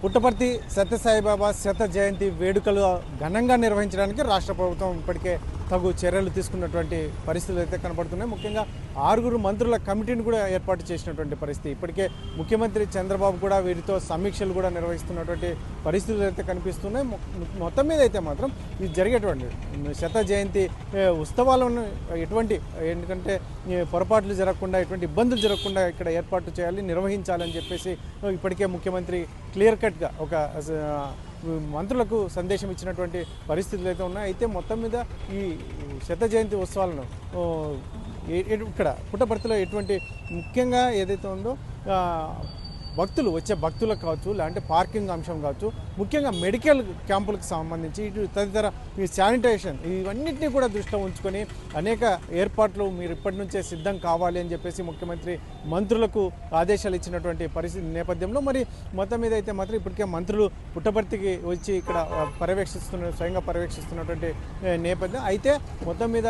పుట్టపర్తి సత్యసాయిబాబా శత జయంతి వేడుకలు ఘనంగా నిర్వహించడానికి రాష్ట్ర ప్రభుత్వం ఇప్పటికే తగు చర్యలు తీసుకున్నటువంటి పరిస్థితులు అయితే కనబడుతున్నాయి. ముఖ్యంగా 6 మంత్రుల కమిటీని కూడా ఏర్పాటు చేసినటువంటి పరిస్థితి. ఇప్పటికే ముఖ్యమంత్రి చంద్రబాబు కూడా వీరితో సమీక్షలు కూడా నిర్వహిస్తున్నటువంటి పరిస్థితులు అయితే కనిపిస్తున్నాయి. మొత్తం మీద అయితే మాత్రం ఇది జరిగేటువంటి శత జయంతి ఉత్సవాలను ఎందుకంటే పొరపాట్లు జరగకుండా ఎటువంటి ఇబ్బందులు జరగకుండా ఇక్కడ ఏర్పాటు చేయాలి, నిర్వహించాలని చెప్పేసి ఇప్పటికే ముఖ్యమంత్రి క్లియర్ కట్గా ఒక మంత్రులకు సందేశం ఇచ్చినటువంటి పరిస్థితులు అయితే ఉన్నాయి. అయితే మొత్తం మీద ఈ శత జయంతి ఉత్సవాలను ఇక్కడ పుట్టపర్తిలో ఎటువంటి ముఖ్యంగా ఏదైతే ఉందో వచ్చే భక్తులకు కావచ్చు, లేదంటే పార్కింగ్ అంశం కావచ్చు, ముఖ్యంగా మెడికల్ క్యాంపులకు సంబంధించి ఇటు తదితర ఈ శానిటైజేషన్ ఇవన్నింటినీ కూడా దృష్టిలో ఉంచుకొని అనేక ఏర్పాట్లు మీరు ఇప్పటి నుంచే సిద్ధం కావాలి అని చెప్పేసి ముఖ్యమంత్రి మంత్రులకు ఆదేశాలు ఇచ్చినటువంటి పరిస్థితి నేపథ్యంలో మరి మొత్తం మీద అయితే మాత్రం ఇప్పటికే మంత్రులు పుట్టపర్తికి వచ్చి ఇక్కడ స్వయంగా పర్యవేక్షిస్తున్నటువంటి నేపథ్యం. అయితే మొత్తం మీద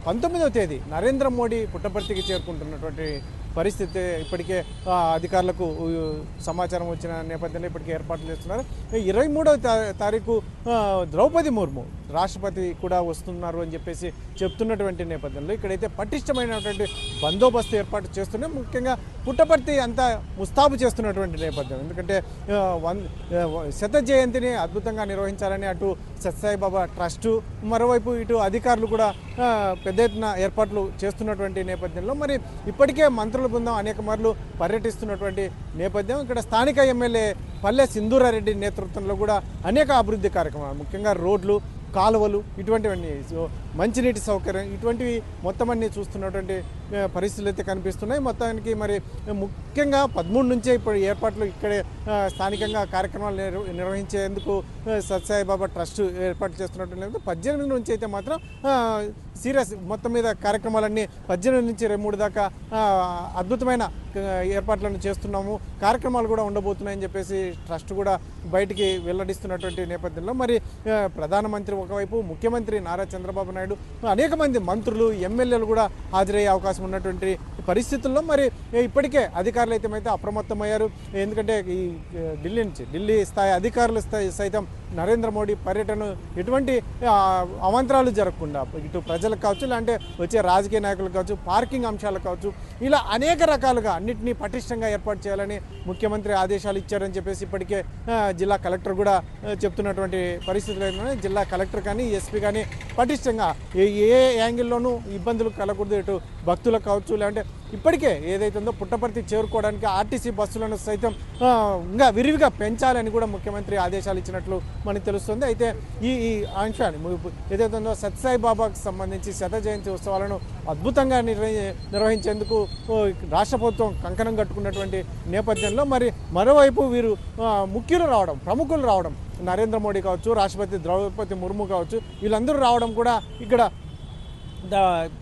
19వ తేదీ నరేంద్ర మోడీ పుట్టపర్తికి చేరుకుంటున్నటువంటి పరిస్థితి ఇప్పటికే అధికారులకు సమాచారం వచ్చిన నేపథ్యంలో ఇప్పటికే ఏర్పాట్లు చేస్తున్నారు. 23వ తారీఖు ద్రౌపది ముర్ము రాష్ట్రపతి కూడా వస్తున్నారు అని చెప్పేసి చెప్తున్నటువంటి నేపథ్యంలో ఇక్కడైతే పటిష్టమైనటువంటి బందోబస్తు ఏర్పాటు చేస్తున్నాయి. ముఖ్యంగా పుట్టపర్తి అంతా ముస్తాబు చేస్తున్నటువంటి నేపథ్యం. ఎందుకంటే శత జయంతిని అద్భుతంగా నిర్వహించాలని అటు సత్యసాయిబాబా ట్రస్టు, మరోవైపు ఇటు అధికారులు కూడా పెద్ద ఎత్తున ఏర్పాట్లు చేస్తున్నటువంటి నేపథ్యంలో మరి ఇప్పటికే మంత్రుల బృందం అనేక మార్లు పర్యటిస్తున్నటువంటి నేపథ్యం. ఇక్కడ స్థానిక ఎమ్మెల్యే పల్లె సింధూరారెడ్డి నేతృత్వంలో కూడా అనేక అభివృద్ధి కార్యక్రమాలు, ముఖ్యంగా రోడ్లు, కాలువలు, ఇటువంటివన్నీ, మంచినీటి సౌకర్యం, ఇటువంటివి మొత్తం అన్నీ చూస్తున్నటువంటి పరిస్థితులు అయితే కనిపిస్తున్నాయి. మొత్తానికి మరి ముఖ్యంగా 13 నుంచే ఇప్పుడు ఏర్పాట్లు ఇక్కడే స్థానికంగా కార్యక్రమాలు నిర్వహించేందుకు సత్యసాయిబాబా ట్రస్ట్ ఏర్పాటు చేస్తున్నట్టు 18 నుంచి అయితే మాత్రం సీరియస్ మొత్తం మీద కార్యక్రమాలన్నీ 18 నుంచి 23 దాకా అద్భుతమైన ఏర్పాట్లను చేస్తున్నాము, కార్యక్రమాలు కూడా ఉండబోతున్నాయని చెప్పేసి ట్రస్ట్ కూడా బయటికి వెల్లడిస్తున్నటువంటి నేపథ్యంలో మరి ప్రధానమంత్రి ఒకవైపు, ముఖ్యమంత్రి నారా చంద్రబాబు నాయుడు, అనేక మంది మంత్రులు, ఎమ్మెల్యేలు కూడా హాజరయ్యే అవకాశం ఉన్నటువంటి పరిస్థితుల్లో మరి ఇప్పటికే అధికారులు అయితే అప్రమత్తమయ్యారు. ఎందుకంటే ఈ ఢిల్లీ స్థాయి అధికారుల సైతం నరేంద్ర మోడీ పర్యటన ఎటువంటి అవాంతరాలు జరగకుండా ఇటు ప్రజలకు కావచ్చు, లేదంటే వచ్చే రాజకీయ నాయకులకు కావచ్చు, పార్కింగ్ అంశాలు కావచ్చు, ఇలా అనేక రకాలుగా అన్నింటినీ పటిష్టంగా ఏర్పాటు చేయాలని ముఖ్యమంత్రి ఆదేశాలు ఇచ్చారని చెప్పేసి ఇప్పటికే జిల్లా కలెక్టర్ కూడా చెప్తున్నటువంటి పరిస్థితులు ఉన్నాయి. జిల్లా కలెక్టర్ కానీ, ఎస్పీ కానీ పటిష్టంగా ఏ యాంగిల్లోనూ ఇబ్బందులు కలగకూడదు, ఇటు భక్తులకు కావచ్చు, లేదంటే ఇప్పటికే ఏదైతే ఉందో పుట్టపర్తి చేరుకోవడానికి ఆర్టీసీ బస్సులను సైతం ఇంకా విరివిగా పెంచాలని కూడా ముఖ్యమంత్రి ఆదేశాలు ఇచ్చినట్లు మనకు తెలుస్తుంది. అయితే ఈ అంశాన్ని ఏదైతే ఉందో సత్యసాయిబాబాకు సంబంధించి శత జయంతి ఉత్సవాలను అద్భుతంగా నిర్వహించేందుకు రాష్ట్ర ప్రభుత్వం కంకణం కట్టుకున్నటువంటి నేపథ్యంలో మరి మరోవైపు వీరు ప్రముఖులు రావడం, నరేంద్ర మోడీ కావచ్చు, రాష్ట్రపతి ద్రౌపది ముర్ము కావచ్చు, వీళ్ళందరూ రావడం కూడా ఇక్కడ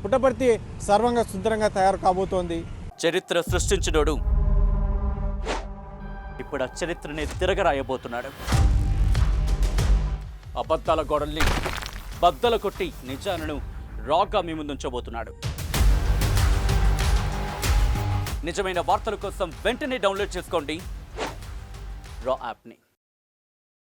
పుట్టపర్తి సర్వంగా సుందరంగా తయారు కాబోతోంది. చరిత్ర సృష్టించినోడు ఇప్పుడు ఆ చరిత్రని తిరగరాయబోతున్నాడు. అబద్ధాల గోడల్ని బద్దలు కొట్టి నిజాలను రాగా మీ ముందుంచబోతున్నాడు. నిజమైన వార్తల కోసం వెంటనే డౌన్లోడ్ చేసుకోండి రా యాప్ని.